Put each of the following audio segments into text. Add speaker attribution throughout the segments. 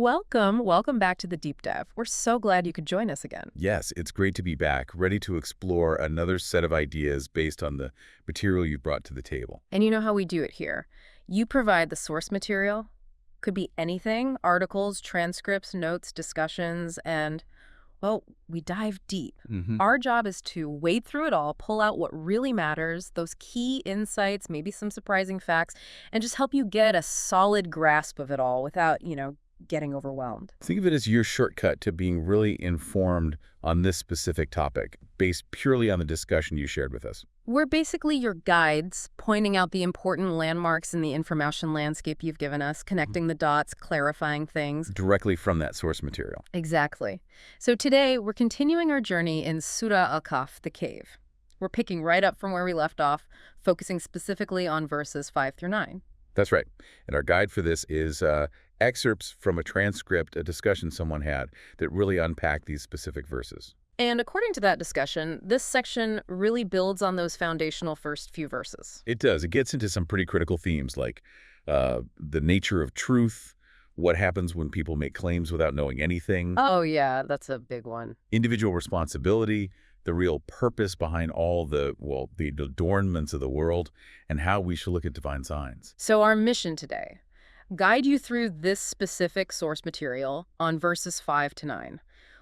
Speaker 1: Welcome back to the Deep Dive. We're so glad you could join us again.
Speaker 2: Yes, it's great to be back, ready to explore another set of ideas based on the material you brought to the table.
Speaker 1: And you know how we do it here. You provide the source material, could be anything, articles, transcripts, notes, discussions, and, well, we dive deep. Our job is to wade through it all, pull out what really matters, those key insights, maybe some surprising facts, and just help you get a solid grasp of it all without, getting overwhelmed.
Speaker 2: Think of it as your shortcut to being really informed on this specific topic, based purely on the discussion you shared with us.
Speaker 1: We're basically your guides, pointing out the important landmarks in the information landscape you've given us, connecting the dots, clarifying things.
Speaker 2: Directly from that source material.
Speaker 1: Exactly. So today, we're continuing our journey in Surah Al-Kahf, the cave. We're picking right up from where we left off, focusing specifically on verses 5 through 9.
Speaker 2: That's right. And our guide for this is excerpts from a transcript, a discussion someone had that really unpack these specific verses.
Speaker 1: And according to that discussion, this section really builds on those foundational first few verses.
Speaker 2: It does. It gets into some pretty critical themes like the nature of truth, what happens when people make claims without knowing anything.
Speaker 1: Oh, yeah, that's a big one.
Speaker 2: Individual responsibility, the real purpose behind all the adornments of the world, and how we should look at divine signs.
Speaker 1: So our mission today, guide you through this specific source material on verses 5 to 9.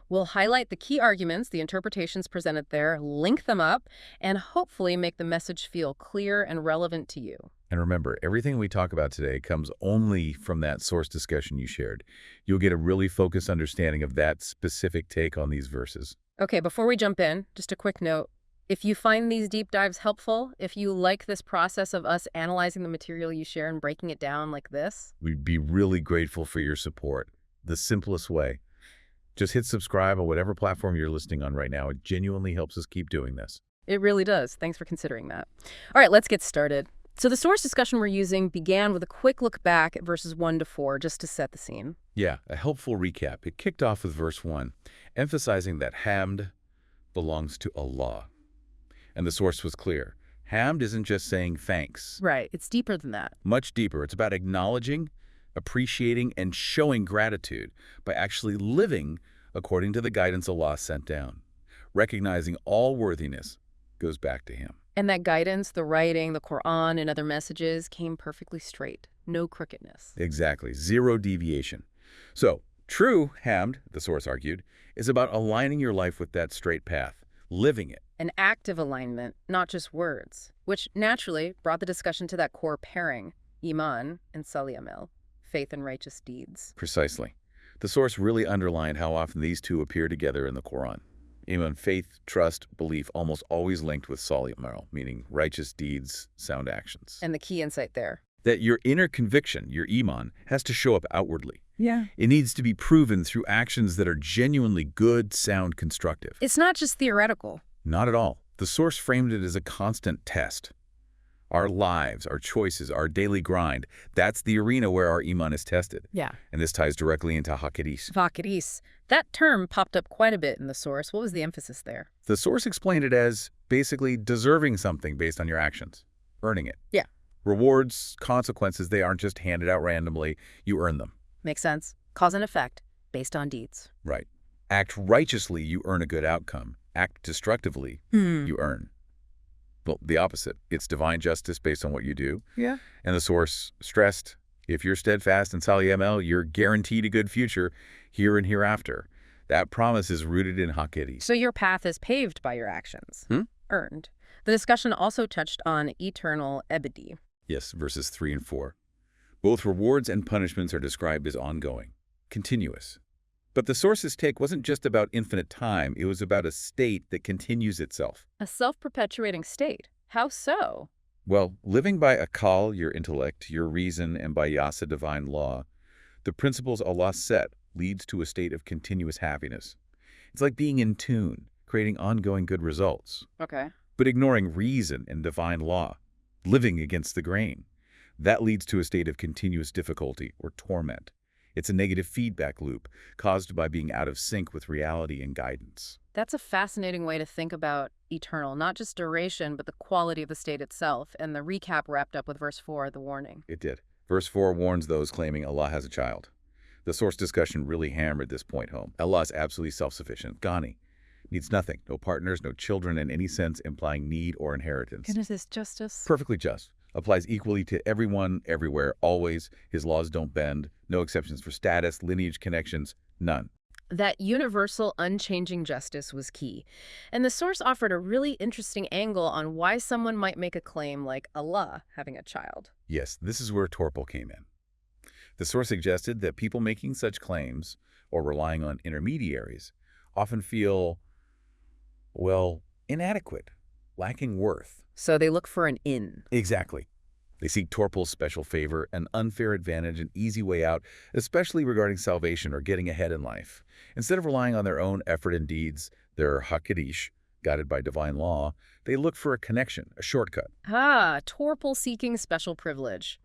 Speaker 1: We'll highlight the key arguments, the interpretations presented there, link them up, and hopefully make the message feel clear and relevant to you.
Speaker 2: And remember, everything we talk about today comes only from that source discussion you shared. You'll get a really focused understanding of that specific take on these verses.
Speaker 1: Okay, before we jump in, just a quick note. If you find these deep dives helpful, if you like this process of us analyzing the material you share and breaking it down like this,
Speaker 2: We'd be really grateful for your support. The simplest way. Just hit subscribe on whatever platform you're listening on right now. It genuinely helps us keep doing this.
Speaker 1: it really does. Thanks for considering that. All right, let's get started. So the source discussion we're using began with a quick look back at verses 1 to 4, just to set the scene.
Speaker 2: Yeah, a helpful recap. It kicked off with verse 1, emphasizing that Hamd belongs to Allah. And the source was clear. Hamd isn't just saying thanks.
Speaker 1: Right, it's deeper than that.
Speaker 2: Much deeper. It's about acknowledging, appreciating, and showing gratitude by actually living according to the guidance Allah sent down. Recognizing all worthiness goes back to Him.
Speaker 1: And that guidance, the writing, the Quran, and other messages came perfectly straight. No crookedness.
Speaker 2: Exactly. Zero deviation. So, true Hamd, the source argued, is about aligning your life with that straight path, living it.
Speaker 1: An active alignment, not just words, which naturally brought the discussion to that core pairing, Iman and Salih Amel, faith and righteous deeds.
Speaker 2: Precisely. The source really underlined how often these two appear together in the Quran. Iman, faith, trust, belief, almost always linked with Salih Amel, meaning righteous deeds, sound actions.
Speaker 1: And the key insight there.
Speaker 2: That your inner conviction, your Iman, has to show up outwardly.
Speaker 1: Yeah.
Speaker 2: It needs to be proven through actions that are genuinely good, sound, constructive.
Speaker 1: It's not just theoretical.
Speaker 2: Not at all. The source framed it as a constant test. Our lives, our choices, our daily grind, that's the arena where our Iman is tested.
Speaker 1: Yeah.
Speaker 2: And this ties directly into Haqidis.
Speaker 1: Vakiris. That term popped up quite a bit in the source. What was the emphasis there?
Speaker 2: The source explained it as basically deserving something based on your actions, earning it.
Speaker 1: Yeah.
Speaker 2: Rewards, consequences, they aren't just handed out randomly. You earn them.
Speaker 1: Makes sense. Cause and effect, based on deeds.
Speaker 2: Right. Act righteously, you earn a good outcome. Act destructively, you earn. Well, the opposite. It's divine justice based on what you do.
Speaker 1: Yeah.
Speaker 2: And the source stressed, if you're steadfast in Salih Amel, you're guaranteed a good future here and hereafter. That promise is rooted in Haqidis.
Speaker 1: So your path is paved by your actions. Earned. The discussion also touched on eternal ebedi.
Speaker 2: Yes, verses 3 and 4. Both rewards and punishments are described as ongoing, continuous. But the source's take wasn't just about infinite time. It was about a state that continues itself.
Speaker 1: A self-perpetuating state. How so?
Speaker 2: Well, living by Akal, your intellect, your reason, and by Yasa, divine law, the principles Allah set leads to a state of continuous happiness. It's like being in tune, creating ongoing good results.
Speaker 1: Okay.
Speaker 2: But ignoring reason and divine law, living against the grain, that leads to a state of continuous difficulty or torment. It's a negative feedback loop caused by being out of sync with reality and guidance.
Speaker 1: That's a fascinating way to think about eternal, not just duration, but the quality of the state itself. And the recap wrapped up with verse 4, the warning.
Speaker 2: It did. Verse 4 warns those claiming Allah has a child. The source discussion really hammered this point home. Allah is absolutely self-sufficient. Ghani. Needs nothing. No partners, no children in any sense implying need or inheritance.
Speaker 1: Goodness, is justice.
Speaker 2: Perfectly just. Applies equally to everyone, everywhere, always. His laws don't bend. No exceptions for status, lineage connections, none.
Speaker 1: That universal, unchanging justice was key. And the source offered a really interesting angle on why someone might make a claim like Allah having a child.
Speaker 2: Yes, this is where torpor came in. The source suggested that people making such claims, or relying on intermediaries, often feel, well, inadequate, lacking worth.
Speaker 1: So they look for an in.
Speaker 2: Exactly. They seek torpil's special favor, an unfair advantage, an easy way out, especially regarding salvation or getting ahead in life. Instead of relying on their own effort and deeds, their hakadish, guided by divine law, they look for a connection, a shortcut.
Speaker 1: Torpil seeking special privilege.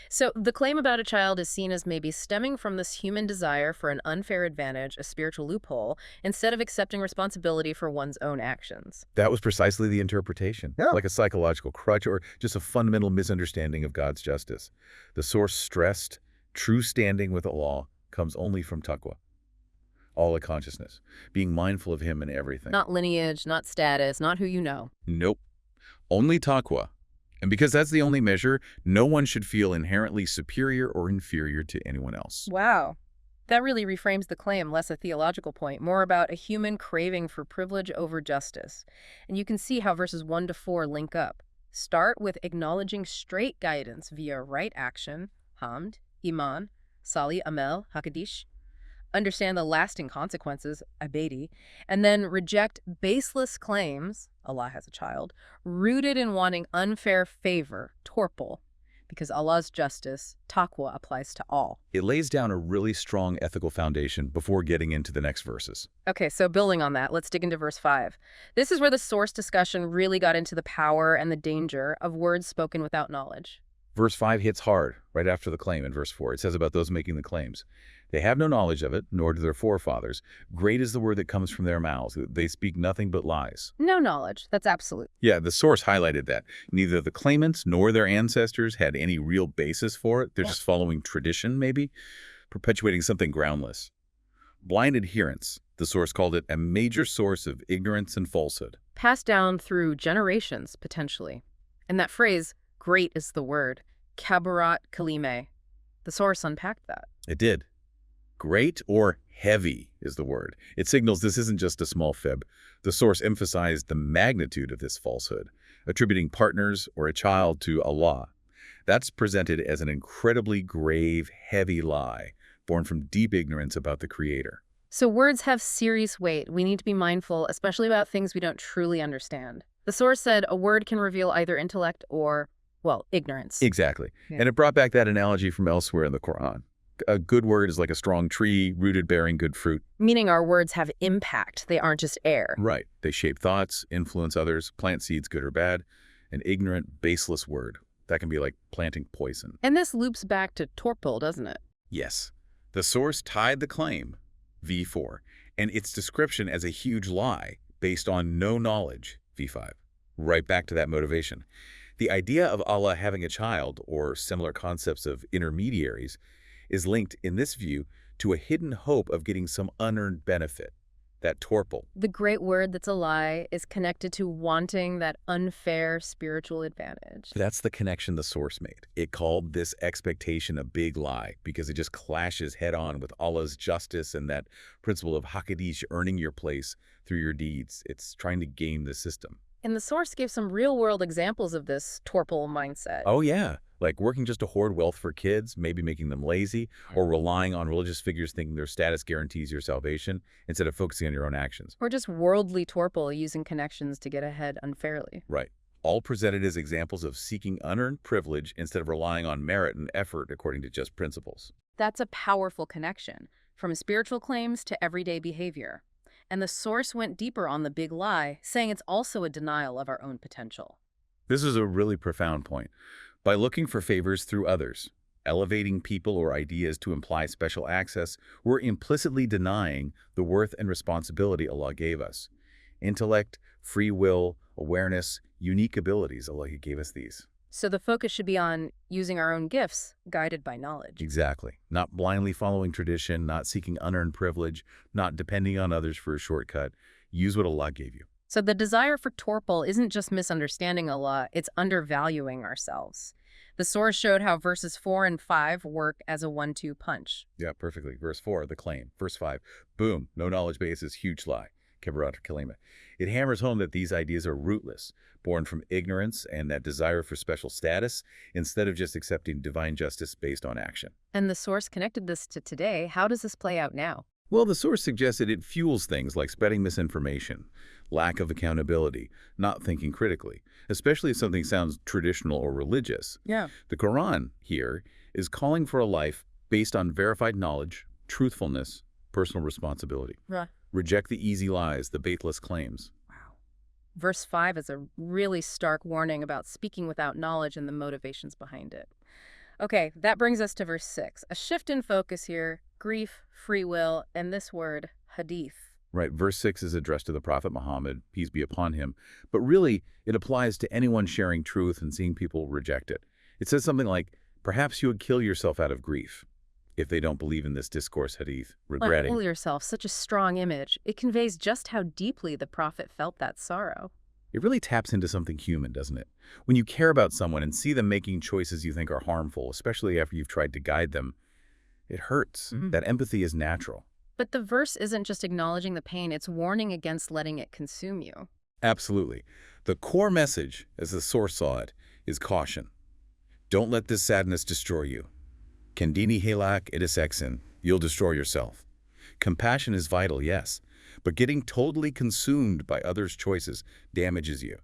Speaker 1: So the claim about a child is seen as maybe stemming from this human desire for an unfair advantage, a spiritual loophole, instead of accepting responsibility for one's own actions.
Speaker 2: That was precisely the interpretation, like a psychological crutch or just a fundamental misunderstanding of God's justice. The source stressed, true standing with Allah comes only from taqwa. Allah consciousness, being mindful of Him in everything.
Speaker 1: Not lineage, not status, not who you know.
Speaker 2: Nope. Only taqwa. And because that's the only measure, no one should feel inherently superior or inferior to anyone else.
Speaker 1: Wow. That really reframes the claim, less a theological point, more about a human craving for privilege over justice. And you can see how verses 1 to 4 link up. Start with acknowledging straight guidance via right action, hamd, iman, sali, amel, hakadish. Understand the lasting consequences, abedi, and then reject baseless claims, Allah has a child, rooted in wanting unfair favor, torpil, because Allah's justice, taqwa, applies to all.
Speaker 2: It lays down a really strong ethical foundation before getting into the next verses.
Speaker 1: Okay, so building on that, let's dig into verse 5. This is where the source discussion really got into the power and the danger of words spoken without knowledge.
Speaker 2: Verse 5 hits hard right after the claim in verse 4. It says about those making the claims. They have no knowledge of it, nor do their forefathers. Great is the word that comes from their mouths. They speak nothing but lies.
Speaker 1: No knowledge. That's absolute.
Speaker 2: Yeah, the source highlighted that. Neither the claimants nor their ancestors had any real basis for it. They're just following tradition, maybe, perpetuating something groundless. Blind adherence, the source called it a major source of ignorance and falsehood.
Speaker 1: Passed down through generations, potentially. And that phrase, great is the word, kabarat kalime. The source unpacked that.
Speaker 2: It did. Great or heavy is the word. It signals this isn't just a small fib. The source emphasized the magnitude of this falsehood, attributing partners or a child to Allah. That's presented as an incredibly grave, heavy lie, born from deep ignorance about the Creator.
Speaker 1: So words have serious weight. We need to be mindful, especially about things we don't truly understand. The source said a word can reveal either intellect or, well, ignorance.
Speaker 2: Exactly. Yeah. And it brought back that analogy from elsewhere in the Quran. A good word is like a strong tree, rooted bearing good fruit.
Speaker 1: Meaning our words have impact. They aren't just air.
Speaker 2: Right. They shape thoughts, influence others, plant seeds, good or bad. An ignorant, baseless word. That can be like planting poison.
Speaker 1: And this loops back to torpil, doesn't it?
Speaker 2: Yes. The source tied the claim, V4, and its description as a huge lie based on no knowledge, V5. Right back to that motivation. The idea of Allah having a child, or similar concepts of intermediaries, is linked, in this view, to a hidden hope of getting some unearned benefit, that torpil.
Speaker 1: The great word that's a lie is connected to wanting that unfair spiritual advantage.
Speaker 2: That's the connection the source made. It called this expectation a big lie because it just clashes head-on with Allah's justice and that principle of hakadish, earning your place through your deeds. It's trying to game the system.
Speaker 1: And the source gave some real-world examples of this torpil mindset.
Speaker 2: Oh, yeah. Like working just to hoard wealth for kids, maybe making them lazy, or relying on religious figures thinking their status guarantees your salvation instead of focusing on your own actions.
Speaker 1: Or just worldly torpil, using connections to get ahead unfairly.
Speaker 2: Right. All presented as examples of seeking unearned privilege instead of relying on merit and effort according to just principles.
Speaker 1: That's a powerful connection, from spiritual claims to everyday behavior. And the source went deeper on the big lie, saying it's also a denial of our own potential.
Speaker 2: This is a really profound point. By looking for favors through others, elevating people or ideas to imply special access, we're implicitly denying the worth and responsibility Allah gave us. Intellect, free will, awareness, unique abilities, Allah gave us these.
Speaker 1: So the focus should be on using our own gifts, guided by knowledge.
Speaker 2: Exactly. Not blindly following tradition, not seeking unearned privilege, not depending on others for a shortcut. Use what Allah gave you.
Speaker 1: So the desire for torpor isn't just misunderstanding Allah, it's undervaluing ourselves. The source showed how verses 4 and 5 work as a 1-2 punch.
Speaker 2: Yeah, perfectly. Verse 4, the claim. Verse 5, boom, no knowledge base is huge lie. Kebarat kalima. It hammers home that these ideas are rootless, born from ignorance and that desire for special status, instead of just accepting divine justice based on action.
Speaker 1: And the source connected this to today. How does this play out now?
Speaker 2: Well, the source suggested it fuels things like spreading misinformation, lack of accountability, not thinking critically, especially if something sounds traditional or religious.
Speaker 1: Yeah.
Speaker 2: The Quran here is calling for a life based on verified knowledge, truthfulness, personal responsibility.
Speaker 1: Right.
Speaker 2: Reject the easy lies, the baseless claims.
Speaker 1: Wow. Verse 5 is a really stark warning about speaking without knowledge and the motivations behind it. Okay, that brings us to verse 6. A shift in focus here, grief, free will, and this word, hadith.
Speaker 2: Right, verse 6 is addressed to the Prophet Muhammad, peace be upon him, but really it applies to anyone sharing truth and seeing people reject it. It says something like, perhaps you would kill yourself out of grief if they don't believe in this discourse hadith, regretting.
Speaker 1: Kill yourself, such a strong image. It conveys just how deeply the prophet felt that sorrow.
Speaker 2: It really taps into something human, doesn't it? When you care about someone and see them making choices you think are harmful, especially after you've tried to guide them, it hurts. That empathy is natural.
Speaker 1: But the verse isn't just acknowledging the pain, it's warning against letting it consume you.
Speaker 2: Absolutely. The core message, as the source saw it, is caution. Don't let this sadness destroy you. Kendini helak edisexin, you'll destroy yourself. Compassion is vital, yes, but getting totally consumed by others' choices damages you.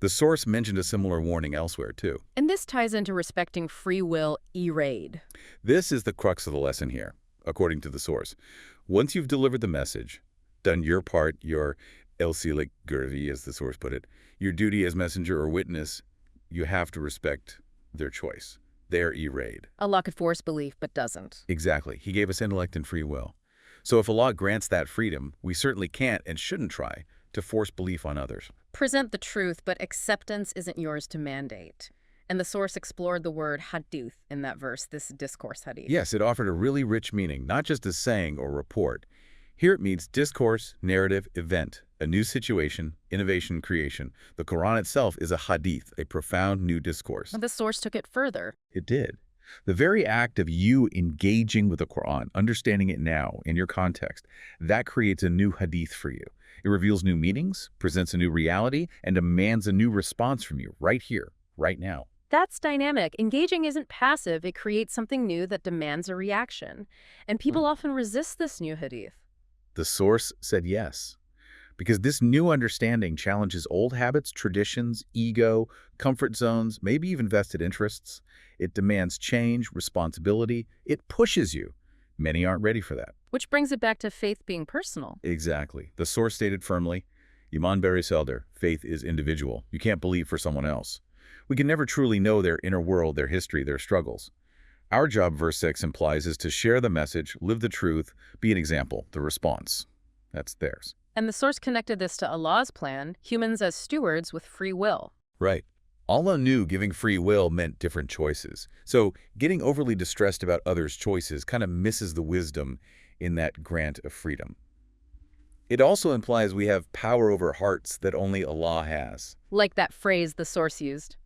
Speaker 2: The source mentioned a similar warning elsewhere, too.
Speaker 1: And this ties into respecting free will erade.
Speaker 2: This is the crux of the lesson here, according to the source. Once you've delivered the message, done your part, your elsilik gurvi, as the source put it, your duty as messenger or witness, you have to respect their choice, their erade.
Speaker 1: Allah could force belief, but doesn't.
Speaker 2: Exactly. He gave us intellect and free will. So if Allah grants that freedom, we certainly can't and shouldn't try to force belief on others.
Speaker 1: Present the truth, but acceptance isn't yours to mandate. And the source explored the word hadith in that verse, this discourse hadith.
Speaker 2: Yes, it offered a really rich meaning, not just a saying or report. Here it means discourse, narrative, event, a new situation, innovation, creation. The Quran itself is a hadith, a profound new discourse.
Speaker 1: And the source took it further.
Speaker 2: It did. The very act of you engaging with the Quran, understanding it now in your context, that creates a new hadith for you. It reveals new meanings, presents a new reality, and demands a new response from you right here, right now.
Speaker 1: That's dynamic. Engaging isn't passive. It creates something new that demands a reaction. And people often resist this new hadith.
Speaker 2: The source said yes, because this new understanding challenges old habits, traditions, ego, comfort zones, maybe even vested interests. It demands change, responsibility. It pushes you. Many aren't ready for that.
Speaker 1: Which brings it back to faith being personal.
Speaker 2: Exactly. The source stated firmly, Iman beri selder, faith is individual. You can't believe for someone else. We can never truly know their inner world, their history, their struggles. Our job, verse 6 implies, is to share the message, live the truth, be an example, the response. That's theirs.
Speaker 1: And the source connected this to Allah's plan, humans as stewards with free will.
Speaker 2: Right. Allah knew giving free will meant different choices. So getting overly distressed about others' choices kind of misses the wisdom in that grant of freedom. It also implies we have power over hearts that only Allah has.
Speaker 1: Like that phrase the source used.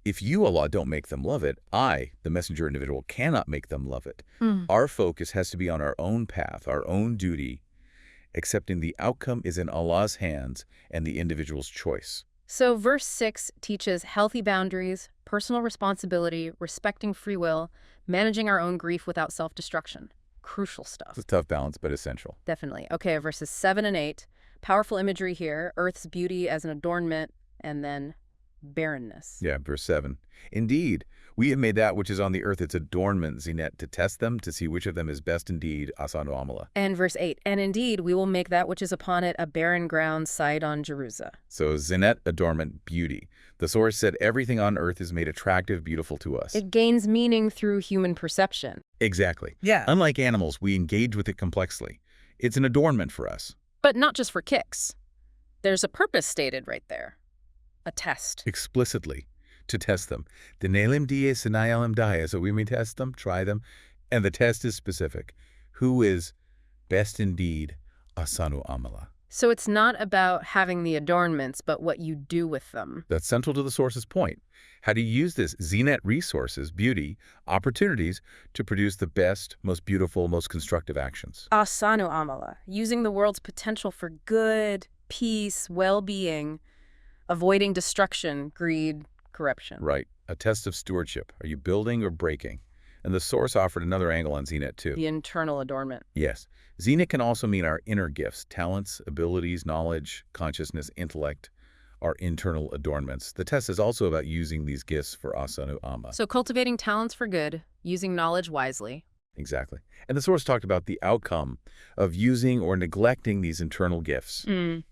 Speaker 2: If you, Allah, don't make them love it, I, the messenger individual, cannot make them love it. Our focus has to be on our own path, our own duty, accepting the outcome is in Allah's hands and the individual's choice.
Speaker 1: So verse 6 teaches healthy boundaries, personal responsibility, respecting free will, managing our own grief without self-destruction. Crucial stuff.
Speaker 2: It's a tough balance, but essential.
Speaker 1: Definitely. Okay, verses 7 and 8. Powerful imagery here, Earth's beauty as an adornment, and then barrenness.
Speaker 2: Yeah, verse 7. Indeed, we have made that which is on the earth its adornment, ziynet, to test them, to see which of them is best indeed, asanu amala.
Speaker 1: And verse 8. And indeed, we will make that which is upon it a barren ground, Sidon, Jerusa.
Speaker 2: So ziynet, adornment, beauty. The source said everything on earth is made attractive, beautiful to us.
Speaker 1: It gains meaning through human perception.
Speaker 2: Exactly.
Speaker 1: Yeah.
Speaker 2: Unlike animals, we engage with it complexly. It's an adornment for us.
Speaker 1: But not just for kicks. There's a purpose stated right there. A test.
Speaker 2: Explicitly, to test them. Denalim die sinayalim die. So we may test them, try them, and the test is specific. Who is best indeed asanu amala?
Speaker 1: So it's not about having the adornments, but what you do with them.
Speaker 2: That's central to the source's point. How do you use this ziynet resources, beauty, opportunities to produce the best, most beautiful, most constructive actions?
Speaker 1: Asanu amala, using the world's potential for good, peace, well-being, avoiding destruction, greed, corruption.
Speaker 2: Right. A test of stewardship. Are you building or breaking? And the source offered another angle on ziynet too.
Speaker 1: The internal adornment.
Speaker 2: Yes. Ziynet can also mean our inner gifts, talents, abilities, knowledge, consciousness, intellect, our internal adornments. The test is also about using these gifts for asanu amma.
Speaker 1: So cultivating talents for good, using knowledge wisely.
Speaker 2: Exactly. And the source talked about the outcome of using or neglecting these internal gifts.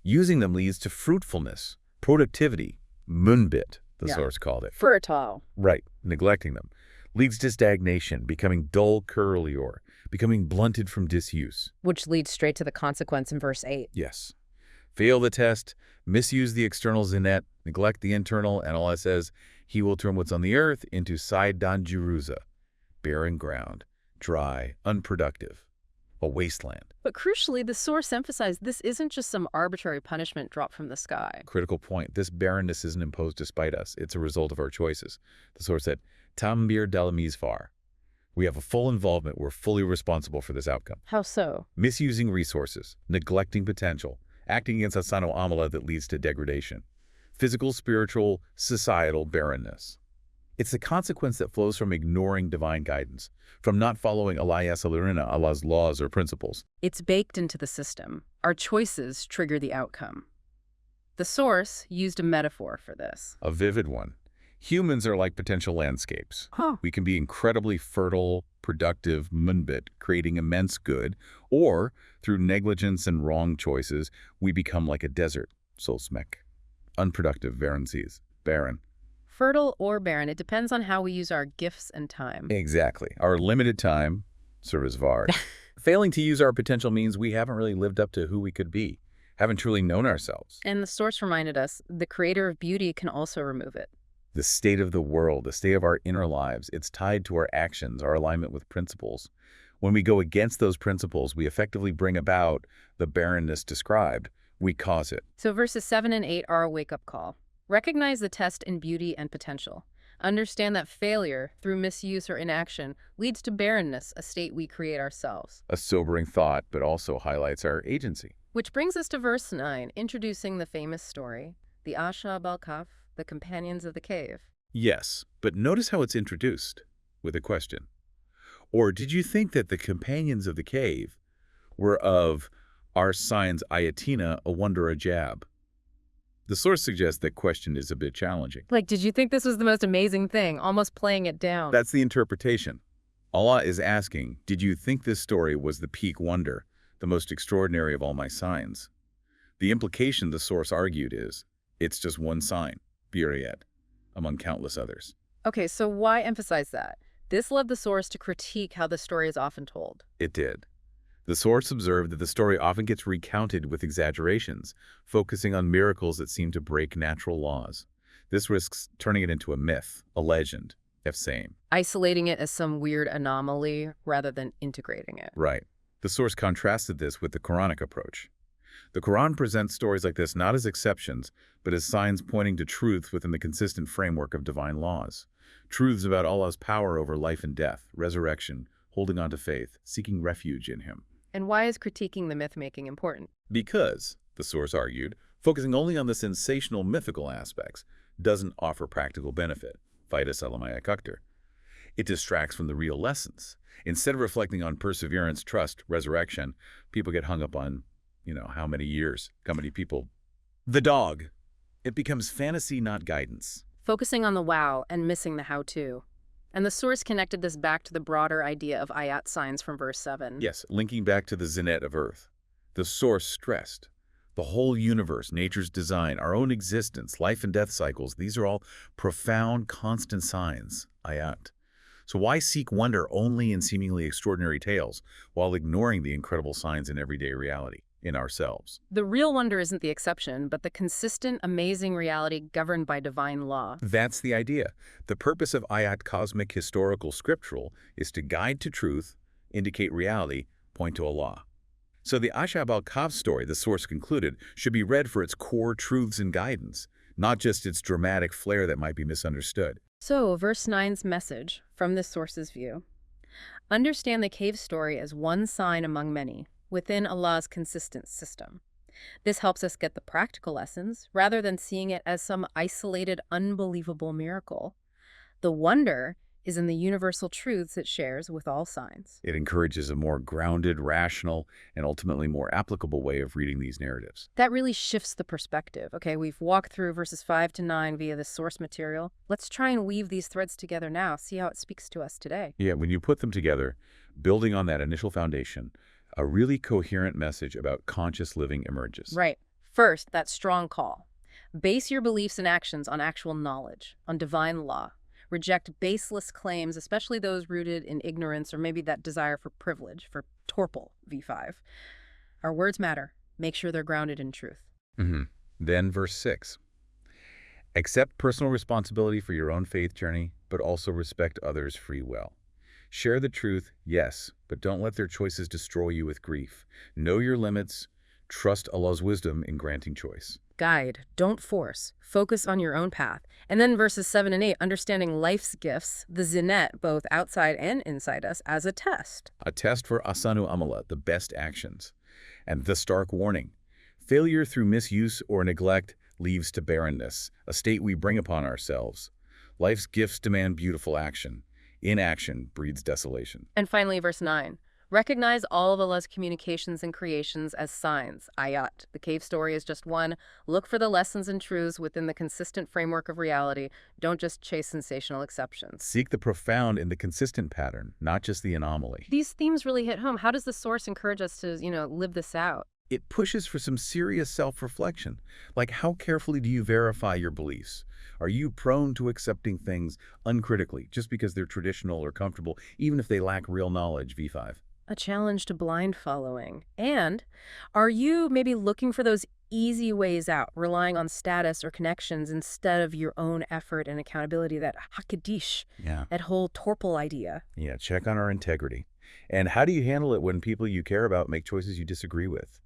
Speaker 2: Using them leads to fruitfulness, productivity, munbit, the source called it.
Speaker 1: Fertile.
Speaker 2: Right. Neglecting them leads to stagnation, becoming dull, curly, or becoming blunted from disuse.
Speaker 1: Which leads straight to the consequence in verse 8.
Speaker 2: Yes. Fail the test, misuse the external ziynet, neglect the internal, and Allah says, He will turn what's on the earth into Saidan Jeruza, barren ground, dry, unproductive, a wasteland.
Speaker 1: But crucially, the source emphasized this isn't just some arbitrary punishment dropped from the sky.
Speaker 2: Critical point. This barrenness isn't imposed despite us. It's a result of our choices. The source said, Tambir dalamizfar. We have a full involvement. We're fully responsible for this outcome.
Speaker 1: How so?
Speaker 2: Misusing resources, neglecting potential, acting against asano amala that leads to degradation. Physical, spiritual, societal barrenness. It's the consequence that flows from ignoring divine guidance, from not following Allah's laws or principles.
Speaker 1: It's baked into the system. Our choices trigger the outcome. The source used a metaphor for this.
Speaker 2: A vivid one. Humans are like potential landscapes. We can be incredibly fertile, productive, munbit, creating immense good, or through negligence and wrong choices, we become like a desert, solsmek. Unproductive, barren seas. Barren.
Speaker 1: Fertile or barren, it depends on how we use our gifts and time.
Speaker 2: Exactly. Our limited time, survasvar. Failing to use our potential means we haven't really lived up to who we could be, haven't truly known ourselves.
Speaker 1: And the source reminded us, the creator of beauty can also remove it.
Speaker 2: The state of the world, the state of our inner lives, it's tied to our actions, our alignment with principles. When we go against those principles, we effectively bring about the barrenness described. We cause it.
Speaker 1: So verses 7 and 8 are a wake-up call. Recognize the test in beauty and potential. Understand that failure, through misuse or inaction, leads to barrenness, a state we create ourselves.
Speaker 2: A sobering thought, but also highlights our agency.
Speaker 1: Which brings us to verse 9, introducing the famous story, the Surah Al-Kahf, the companions of the cave.
Speaker 2: Yes, but notice how it's introduced, with a question. Or did you think that the companions of the cave were of our signs ayatina, a wonder, a jab? The source suggests that question is a bit challenging.
Speaker 1: Like, did you think this was the most amazing thing, almost playing it down?
Speaker 2: That's the interpretation. Allah is asking, did you think this story was the peak wonder, the most extraordinary of all my signs? The implication, the source argued, is, it's just one sign, period, among countless others.
Speaker 1: Okay, so why emphasize that? This led the source to critique how the story is often told.
Speaker 2: It did. The source observed that the story often gets recounted with exaggerations, focusing on miracles that seem to break natural laws. This risks turning it into a myth, a legend, if same.
Speaker 1: Isolating it as some weird anomaly rather than integrating it.
Speaker 2: Right. The source contrasted this with the Quranic approach. The Quran presents stories like this not as exceptions, but as signs pointing to truth within the consistent framework of divine laws. Truths about Allah's power over life and death, resurrection, holding on to faith, seeking refuge in Him.
Speaker 1: And why is critiquing the myth-making important?
Speaker 2: Because, the source argued, focusing only on the sensational mythical aspects doesn't offer practical benefit. It distracts from the real lessons. Instead of reflecting on perseverance, trust, resurrection, people get hung up on, how many years, how many people. The dog. It becomes fantasy, not guidance.
Speaker 1: Focusing on the wow and missing the how-to. And the source connected this back to the broader idea of ayat signs from verse 7.
Speaker 2: Yes, linking back to the ziynet of earth. The source stressed. The whole universe, nature's design, our own existence, life and death cycles, these are all profound, constant signs, ayat. So why seek wonder only in seemingly extraordinary tales while ignoring the incredible signs in everyday reality? in ourselves.
Speaker 1: The real wonder isn't the exception, but the consistent, amazing reality governed by divine law.
Speaker 2: That's the idea. The purpose of ayat cosmic historical scriptural is to guide to truth, indicate reality, point to Allah. So the Surah Al-Kahf story, the source concluded, should be read for its core truths and guidance, not just its dramatic flair that might be misunderstood.
Speaker 1: So, verse 9's message, from this source's view. Understand the cave story as one sign among many, within Allah's consistent system. This helps us get the practical lessons, rather than seeing it as some isolated, unbelievable miracle. The wonder is in the universal truths it shares with all signs.
Speaker 2: It encourages a more grounded, rational, and ultimately more applicable way of reading these narratives.
Speaker 1: That really shifts the perspective. Okay, we've walked through verses 5 to 9 via the source material. Let's try and weave these threads together now, see how it speaks to us today.
Speaker 2: Yeah, when you put them together, building on that initial foundation, a really coherent message about conscious living emerges.
Speaker 1: Right. First, that strong call. Base your beliefs and actions on actual knowledge, on divine law. Reject baseless claims, especially those rooted in ignorance or maybe that desire for privilege, for torpor, V5. Our words matter. Make sure they're grounded in truth.
Speaker 2: Then verse 6. Accept personal responsibility for your own faith journey, but also respect others' free will. Share the truth, yes, but don't let their choices destroy you with grief. Know your limits. Trust Allah's wisdom in granting choice.
Speaker 1: Guide, don't force. Focus on your own path. And then verses 7 and 8, understanding life's gifts, the ziynet, both outside and inside us, as a test.
Speaker 2: A test for asanu amala, the best actions. And the stark warning. Failure through misuse or neglect leads to barrenness, a state we bring upon ourselves. Life's gifts demand beautiful action. Inaction breeds desolation.
Speaker 1: And finally, verse 9. Recognize all of Allah's communications and creations as signs, ayat. The cave story is just one. Look for the lessons and truths within the consistent framework of reality. Don't just chase sensational exceptions.
Speaker 2: Seek the profound in the consistent pattern, not just the anomaly.
Speaker 1: These themes really hit home. How does the source encourage us to, live this out?
Speaker 2: It pushes for some serious self-reflection. Like, how carefully do you verify your beliefs? Are you prone to accepting things uncritically, just because they're traditional or comfortable, even if they lack real knowledge, V5?
Speaker 1: A challenge to blind following. And are you maybe looking for those easy ways out, relying on status or connections instead of your own effort and accountability, that hakadish, that whole torpor idea?
Speaker 2: Yeah, check on our integrity. And how do you handle it when people you care about make choices you disagree with?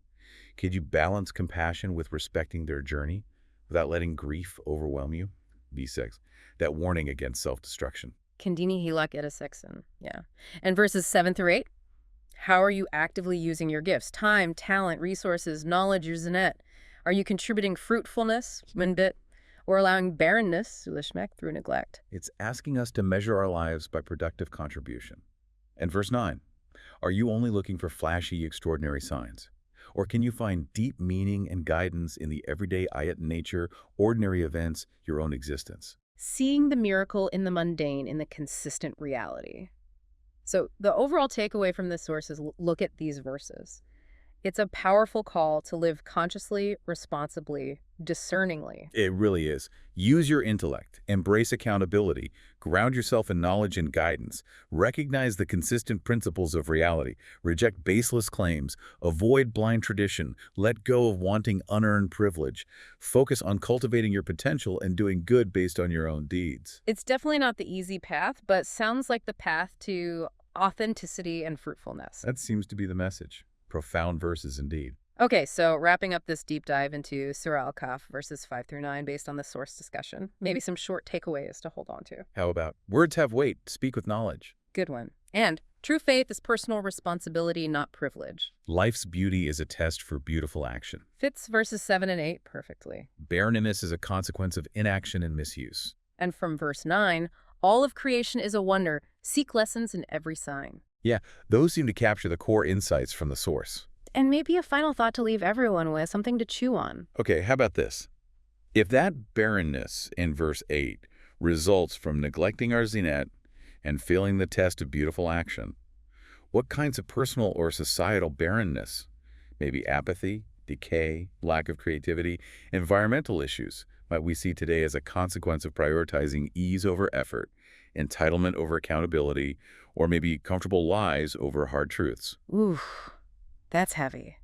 Speaker 2: Could you balance compassion with respecting their journey without letting grief overwhelm you? V6, that warning against self-destruction.
Speaker 1: Kandini hilak edasexen. Yeah. And verses 7 through 8. How are you actively using your gifts? Time, talent, resources, knowledge, your ziynet. Are you contributing fruitfulness, minbit, or allowing barrenness, ulishmek, through neglect?
Speaker 2: It's asking us to measure our lives by productive contribution. And verse 9. Are you only looking for flashy, extraordinary signs? Or can you find deep meaning and guidance in the everyday ayat nature, ordinary events, your own existence?
Speaker 1: Seeing the miracle in the mundane, in the consistent reality. So the overall takeaway from this source is look at these verses. It's a powerful call to live consciously, responsibly, discerningly.
Speaker 2: It really is. Use your intellect, embrace accountability, ground yourself in knowledge and guidance, recognize the consistent principles of reality, reject baseless claims, avoid blind tradition, let go of wanting unearned privilege, focus on cultivating your potential and doing good based on your own deeds.
Speaker 1: It's definitely not the easy path, but sounds like the path to authenticity and fruitfulness.
Speaker 2: That seems to be the message. Profound verses indeed.
Speaker 1: Okay, so wrapping up this deep dive into Surah Al-Kahf verses 5 through 9 based on the source discussion, maybe some short takeaways to hold on to.
Speaker 2: How about, words have weight, speak with knowledge.
Speaker 1: Good one. And true faith is personal responsibility, not privilege.
Speaker 2: Life's beauty is a test for beautiful action.
Speaker 1: Fits verses 7 and 8 perfectly.
Speaker 2: Barrenness is a consequence of inaction and misuse.
Speaker 1: And from verse 9, all of creation is a wonder. Seek lessons in every sign.
Speaker 2: Yeah, those seem to capture the core insights from the source.
Speaker 1: And maybe a final thought to leave everyone with, something to chew on.
Speaker 2: Okay, how about this? If that barrenness in verse 8 results from neglecting our ziynet and failing the test of beautiful action, what kinds of personal or societal barrenness, maybe apathy, decay, lack of creativity, environmental issues, might we see today as a consequence of prioritizing ease over effort, entitlement over accountability, or maybe comfortable lies over hard truths?
Speaker 1: Ooh, that's heavy.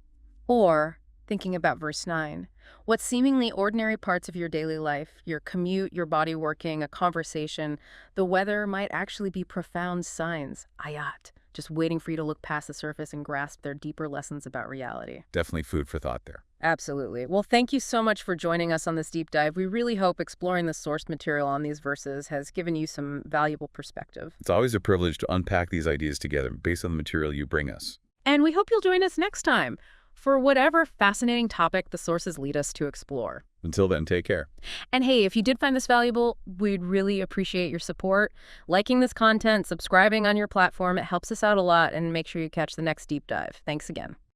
Speaker 1: Or, thinking about verse 9, what seemingly ordinary parts of your daily life, your commute, your body working, a conversation, the weather might actually be profound signs, ayat, just waiting for you to look past the surface and grasp their deeper lessons about reality.
Speaker 2: Definitely food for thought there.
Speaker 1: Absolutely. Well, thank you so much for joining us on this deep dive. We really hope exploring the source material on these verses has given you some valuable perspective.
Speaker 2: It's always a privilege to unpack these ideas together based on the material you bring us.
Speaker 1: And we hope you'll join us next time for whatever fascinating topic the sources lead us to explore.
Speaker 2: Until then, take care.
Speaker 1: And hey, if you did find this valuable, we'd really appreciate your support. Liking this content, subscribing on your platform, it helps us out a lot, and make sure you catch the next deep dive. Thanks again.